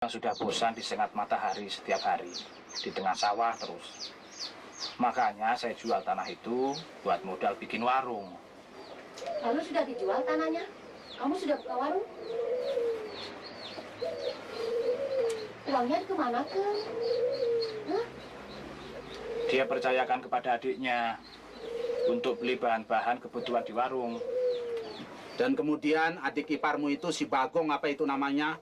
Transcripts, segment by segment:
Yang sudah bosan disengat matahari setiap hari, di tengah sawah terus. Makanya saya jual tanah itu buat modal bikin warung. Lalu sudah dijual tanahnya? Kamu sudah buka warung? Uangnya kemana ke? Hah? Dia percayakan kepada adiknya untuk beli bahan-bahan kebutuhan di warung. Dan kemudian adik iparmu itu si Bagong apa itu namanya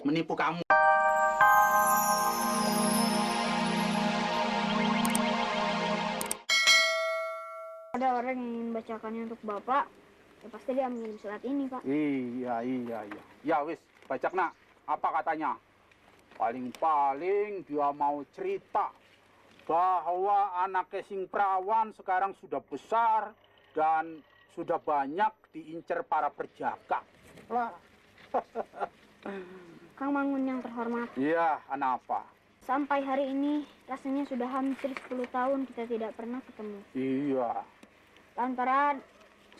menipu kamu. Ada orang yang ingin bacakannya untuk Bapak, ya pasti dia mengirim surat ini, Pak. Iya. Ya wis, bacak nak. Apa katanya? Paling-paling dia mau cerita bahwa anaknya sing perawan sekarang sudah besar dan sudah banyak diincar para perjaka. Lah. Kang Mangun yang terhormat, Iya, kenapa? sampai hari ini rasanya sudah hampir 10 tahun kita tidak pernah ketemu. Iya. Lantaran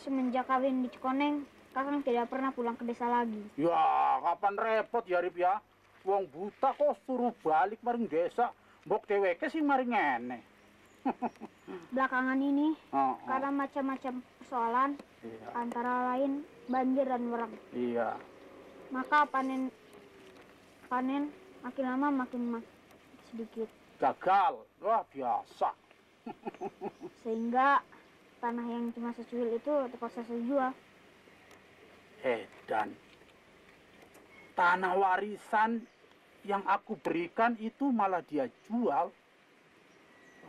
semenjak kawin di Cikoneng, Kakang tidak pernah pulang ke desa lagi. Ya, kapan repot ya Rip ya? Wong buta kok suruh balik maring desa. Mbok dheweke sing maring ngene. Belakangan ini, Oh. karena macam-macam persoalan, Iya. antara lain banjir dan warang, Iya. maka panen makin lama makin sedikit. Gagal. Wah, biasa. Sehingga tanah yang cuma secuil itu terpaksa saya jual. Dan tanah warisan yang aku berikan itu malah dia jual.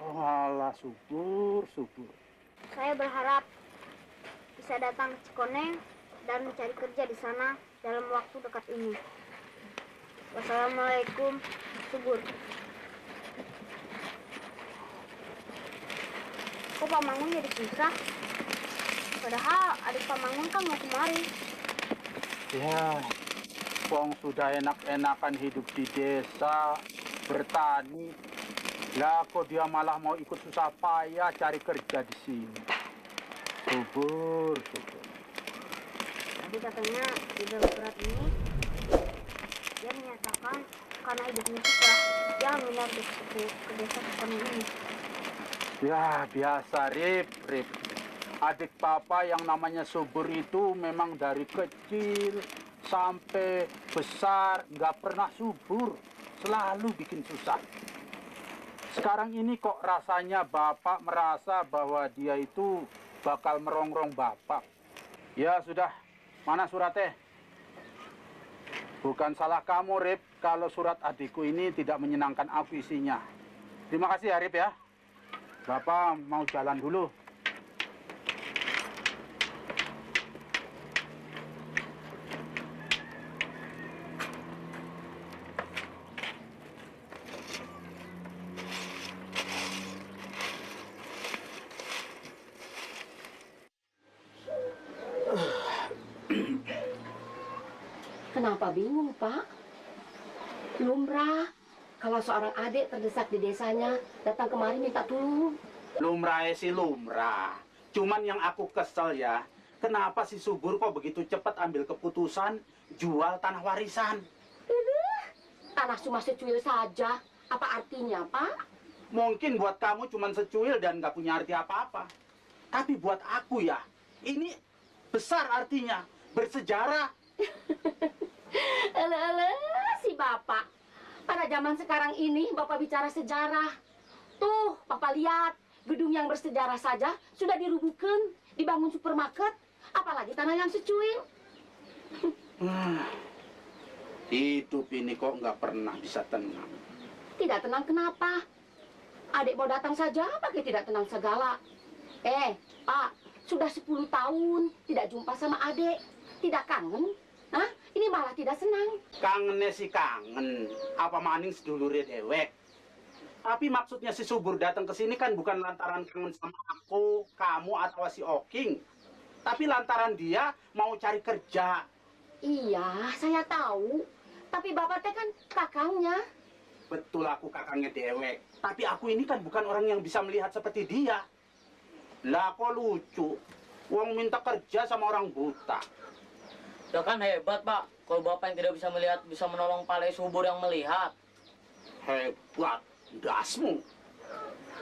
Oh, alah, subur. Saya berharap bisa datang ke Cikoneng dan mencari kerja di sana dalam waktu dekat ini. Wassalamualaikum, subur. Kok Pak Mangun jadi susah? Padahal adik Pak Mangun kan mau kemari. Ya, wong sudah enak-enakan hidup di desa, bertani. Lah kok dia malah mau ikut susah payah cari kerja di sini. Subur. Tadi katanya di dalam surat ini dia menyatakan karena hidupnya susah, dia menginap ke desa Cikoneng ini. Ya, biasa, Rip. Adik papa yang namanya subur itu memang dari kecil sampai besar nggak pernah subur, selalu bikin susah. Sekarang ini kok rasanya bapak merasa bahwa dia itu bakal merongrong bapak. Ya sudah, mana suratnya? Bukan salah kamu, Rip, kalau surat adikku ini tidak menyenangkan aku isinya. Terima kasih ya, Rip ya. Bapak mau jalan dulu. Kenapa bingung, Pak? Lumrah, kalau seorang adik terdesak di desanya, datang kemari minta tolong. Lumrah sih lumrah. Cuman yang aku kesel ya, kenapa si Subur kok begitu cepat ambil keputusan jual tanah warisan? Tanah cuma secuil saja. Apa artinya, Pak? Mungkin buat kamu cuman secuil dan nggak punya arti apa-apa. Tapi buat aku ya, ini besar artinya, bersejarah. Alah, si Bapak. Pada zaman sekarang ini, Bapak bicara sejarah. Tuh, Bapak lihat. Gedung yang bersejarah saja sudah dirubuhkan, dibangun supermarket. Apalagi tanah yang secuil. Hidup ini kok nggak pernah bisa tenang. Tidak tenang kenapa? Adik mau datang saja pakai tidak tenang segala. Pak, sudah 10 tahun tidak jumpa sama adik. Tidak kangen? Hah? Ini malah tidak senang. Kangennya sih kangen. Apa maning sedulure dewek. Tapi maksudnya si Subur datang ke sini kan bukan lantaran kangen sama aku, kamu, atau si Oking. Tapi lantaran dia mau cari kerja. Iya, saya tahu. Tapi Bapak teh kan kakangnya. Betul aku kakangnya dewek. Tapi aku ini kan bukan orang yang bisa melihat seperti dia. Lah kok lucu. Wong minta kerja sama orang buta. Ya kan hebat, Pak. Kalau Bapak yang tidak bisa melihat bisa menolong Pale Subur yang melihat. Hebat, dasmu.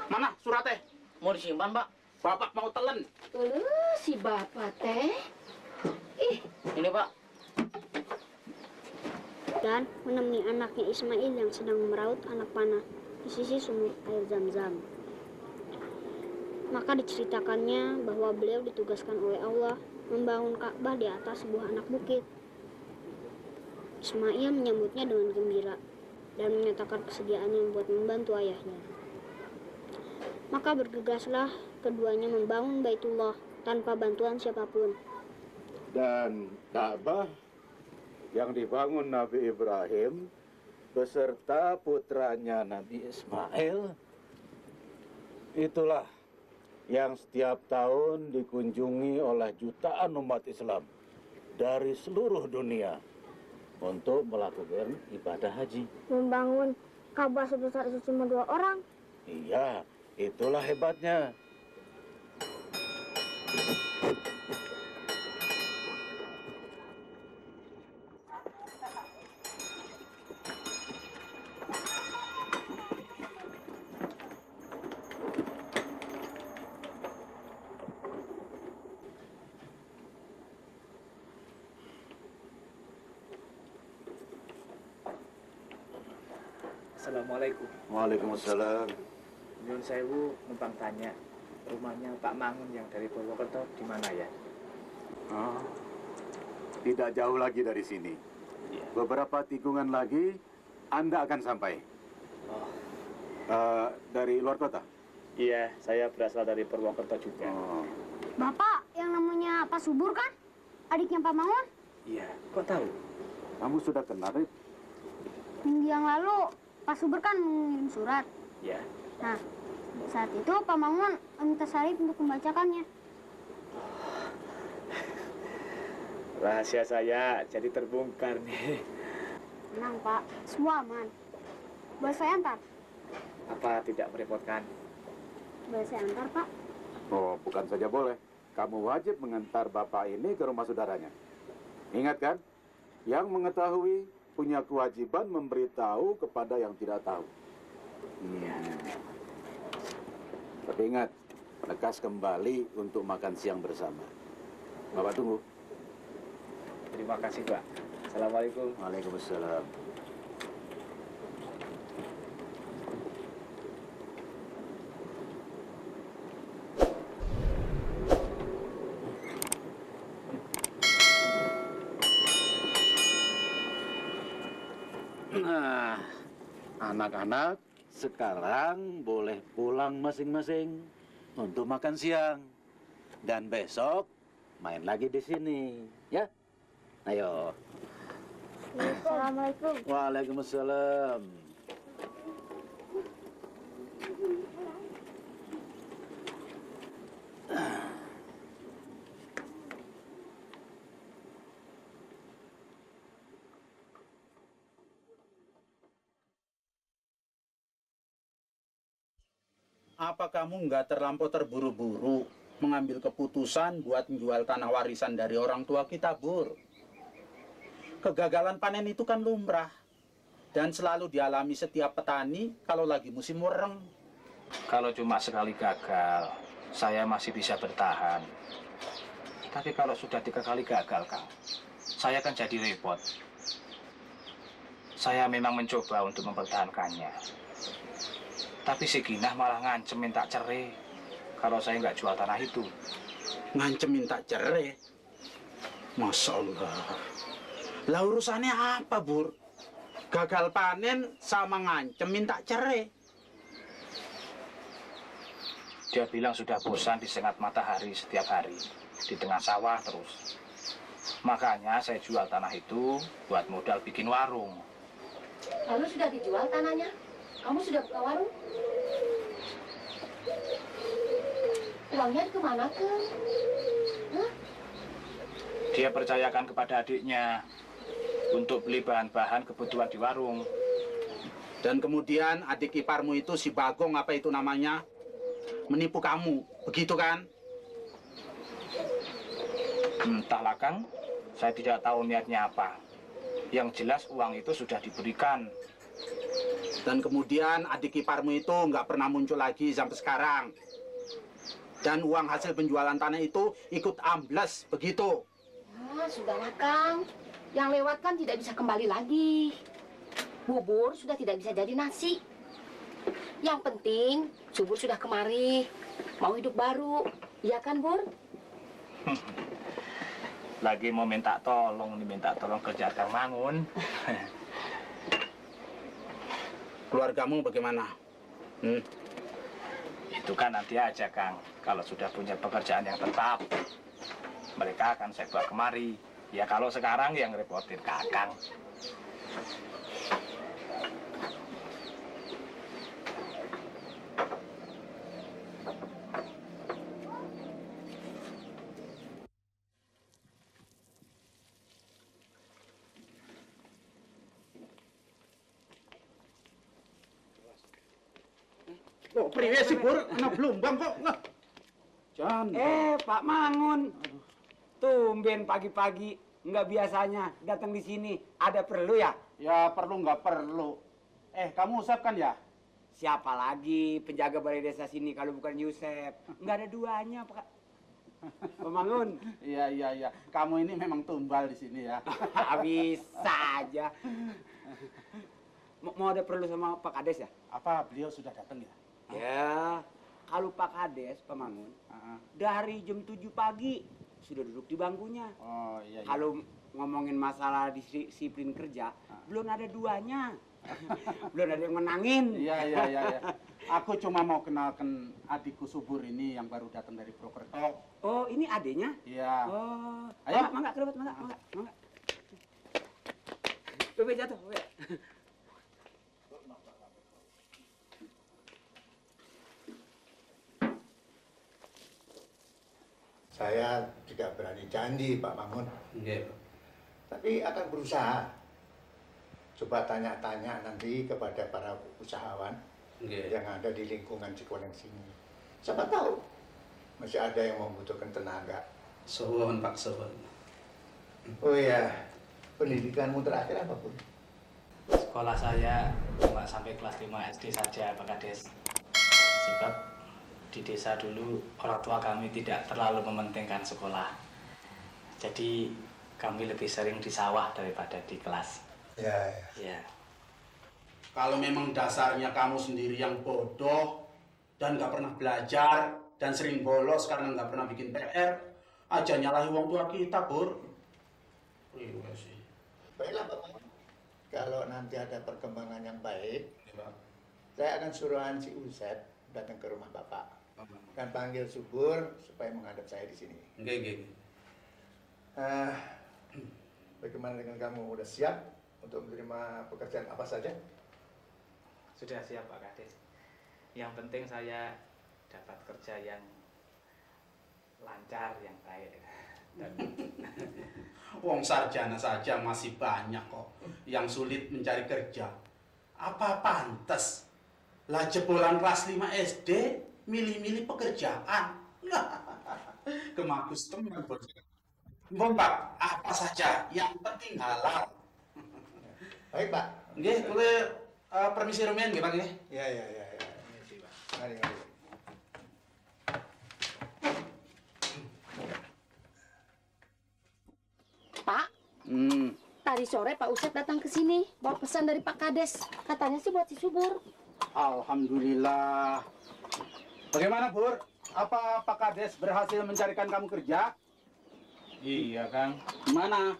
Mana suratnya? Mau disimpan, Pak? Bapak mau telan. Si bapak teh. Ih, Ini, Pak. Dan menemui anaknya Ismail yang sedang meraut anak panah di sisi sumur air Zam-Zam. Maka diceritakannya bahwa beliau ditugaskan oleh Allah membangun Ka'bah di atas sebuah anak bukit. Ismail menyambutnya dengan gembira dan menyatakan kesediaannya buat membantu ayahnya. Maka bergegaslah keduanya membangun Baitullah tanpa bantuan siapapun. Dan Ka'bah yang dibangun Nabi Ibrahim beserta putranya Nabi Ismail, itulah yang setiap tahun dikunjungi oleh jutaan umat Islam dari seluruh dunia untuk melakukan ibadah haji. Membangun Ka'bah sebesar itu cuma 2 orang. Iya, itulah hebatnya. Assalamualaikum. Waalaikumsalam. Nyun sewu numpang tanya, rumahnya Pak Mangun yang dari Purwokerto di mana ya? Ah, tidak jauh lagi dari sini. Iya. Beberapa tikungan lagi, Anda akan sampai. Oh, Dari luar kota? iya, saya berasal dari Purwokerto juga. Oh. Bapak yang namanya Pak Subur kan? Adiknya Pak Mangun? Iya, kok tahu? Kamu sudah kenal, Rip? Minggu yang lalu Pak Subur kan mengirim surat. Ya, Nah, saat itu Pak Mangun meminta Sarip untuk membacakannya. rahasia saya jadi terbongkar nih. Tenang Pak, semua aman. Boleh saya antar? Apa tidak merepotkan? Boleh saya antar Pak? Oh, bukan saja boleh. Kamu wajib mengantar bapak ini ke rumah saudaranya. Ingat kan? Yang mengetahui punya kewajiban memberitahu kepada yang tidak tahu. Iya. Tapi ingat, lekas kembali untuk makan siang bersama. Bapak tunggu. Terima kasih, Pak. Assalamualaikum. Waalaikumsalam. Nah, anak-anak sekarang boleh pulang masing-masing untuk makan siang. Dan besok main lagi di sini, ya? Ayo. Assalamualaikum. Waalaikumsalam. Apa kamu nggak terlampau terburu-buru mengambil keputusan buat menjual tanah warisan dari orang tua kita, Bur? Kegagalan panen itu kan lumrah dan selalu dialami setiap petani kalau lagi musim wereng. Kalau cuma sekali gagal, saya masih bisa bertahan. Tapi kalau sudah 3 kali gagal, Kang, saya kan jadi repot. Saya memang mencoba untuk mempertahankannya. Tapi si Ginah malah ngancem minta cerai kalau saya nggak jual tanah itu. Ngancem minta cerai. Masya Allah. Lah urusannya apa, Bur? Gagal panen sama ngancem minta cerai. Dia bilang sudah bosan disengat matahari setiap hari, di tengah sawah terus. Makanya saya jual tanah itu buat modal bikin warung. lalu sudah dijual tanahnya? Kamu sudah buka warung? Uangnya kemana, Kang? Hah? Dia percayakan kepada adiknya untuk beli bahan-bahan kebutuhan di warung. Dan kemudian adik iparmu itu si Bagong apa itu namanya menipu kamu, begitu kan? Entahlah, Kang, saya tidak tahu niatnya apa. Yang jelas uang itu sudah diberikan. Dan kemudian adik iparmu itu nggak pernah muncul lagi sampai sekarang. Dan uang hasil penjualan tanah itu ikut ambles, begitu. Ah, sudahlah Kang. Yang lewat kan tidak bisa kembali lagi. Bubur sudah tidak bisa jadi nasi. Yang penting Subur sudah kemari. Mau hidup baru. Iya kan, Bur? Lagi mau minta tolong kerja Kang Mangun. Keluargamu bagaimana? Itu kan nanti aja, Kang. Kalau sudah punya pekerjaan yang tetap, mereka akan saya bawa kemari. Ya kalau sekarang yang repotin Kakang. Oh, priwe sih, Bur? Kena Blumbang kok. Jan. Pak Mangun. Tumben pagi-pagi nggak biasanya datang di sini. Ada perlu ya? Ya perlu nggak perlu. Kamu Usep kan ya? Siapa lagi penjaga balai desa sini kalau bukan Yusef? Nggak ada duanya, Pak. Pak Mangun. Iya. Kamu ini memang tumbal di sini ya. Bisa aja. Mau ada perlu sama Pak Kades ya? Apa beliau sudah datang ya? Ya, kalau Pak Kades, Pak Mangun, dari jam 7 pagi sudah duduk di bangkunya. Oh iya. Kalau ngomongin masalah disiplin kerja, belum ada duanya. Belum ada yang menangin. Iya. Aku cuma mau kenalkan adikku Subur ini yang baru datang dari Purwokerto. Oh, ini adenya? Iya. Oh, Ayo. mangga, kerabat, mangga. Bebe jatuh, bebe. Saya tidak berani janji, Pak Mangun. Nggih. Tapi akan berusaha. Coba tanya-tanya nanti kepada para usahawan yang ada di lingkungan Cikoneng sini. Siapa tahu masih ada yang membutuhkan tenaga. Suwun, Pak Suwun. Oh iya, pendidikanmu terakhir apa, Pun? Sekolah saya cuma sampai kelas 5 SD saja, Pak Kades. Sebab di desa dulu orang tua kami tidak terlalu mementingkan sekolah. Jadi kami lebih sering di sawah daripada di kelas. Ya. Kalau memang dasarnya kamu sendiri yang bodoh dan nggak pernah belajar dan sering bolos karena nggak pernah bikin PR, aja nyalahi wong tua kita, Bur. Iya sih. Baiklah, Pak Mangun. Kalau nanti ada perkembangan yang baik, saya akan suruhan si Usep datang ke rumah Bapak. Dan panggil Subur supaya menghadap saya di sini. Nggih. Bagaimana dengan kamu? Udah siap untuk menerima pekerjaan apa saja? Sudah siap, Pak Kades. Yang penting saya dapat kerja yang lancar, yang baik. Dan Wong sarjana saja masih banyak kok yang sulit mencari kerja. Apa pantas? Lah jebolan kelas 5 SD milih-milih pekerjaan. Kemagus teman, Bos. Mbok, Pak, apa saja yang penting halal. Baik, Pak. Nggih, kula permisi rumiyin nggih, Pak nggih. Ya. Mari. Pak, tadi sore Pak Usep datang ke sini bawa pesan dari Pak Kades. Katanya sih buat si Subur. Alhamdulillah. Bagaimana, Bur? Apa Pak Kades berhasil mencarikan kamu kerja? iya, Kang. Di mana?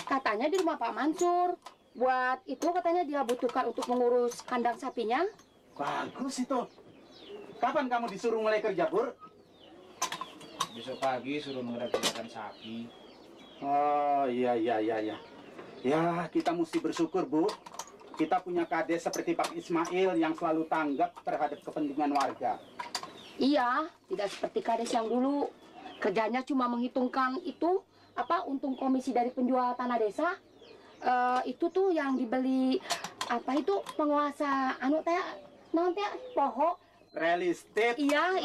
Katanya di rumah Pak Mansur. Buat itu katanya dia butuhkan untuk mengurus kandang sapinya. Bagus itu. Kapan kamu disuruh mulai kerja, Bur? Besok pagi suruh mengerjakan sapi. Oh, iya. Ya, kita mesti bersyukur, Bu. Kita punya kades seperti Pak Ismail yang selalu tanggap terhadap kepentingan warga. Iya, tidak seperti Kades yang dulu. Kerjanya cuma menghitungkan itu, untung komisi dari penjual tanah desa. Itu tuh yang dibeli, penguasa, pohon. Real estate. Iya.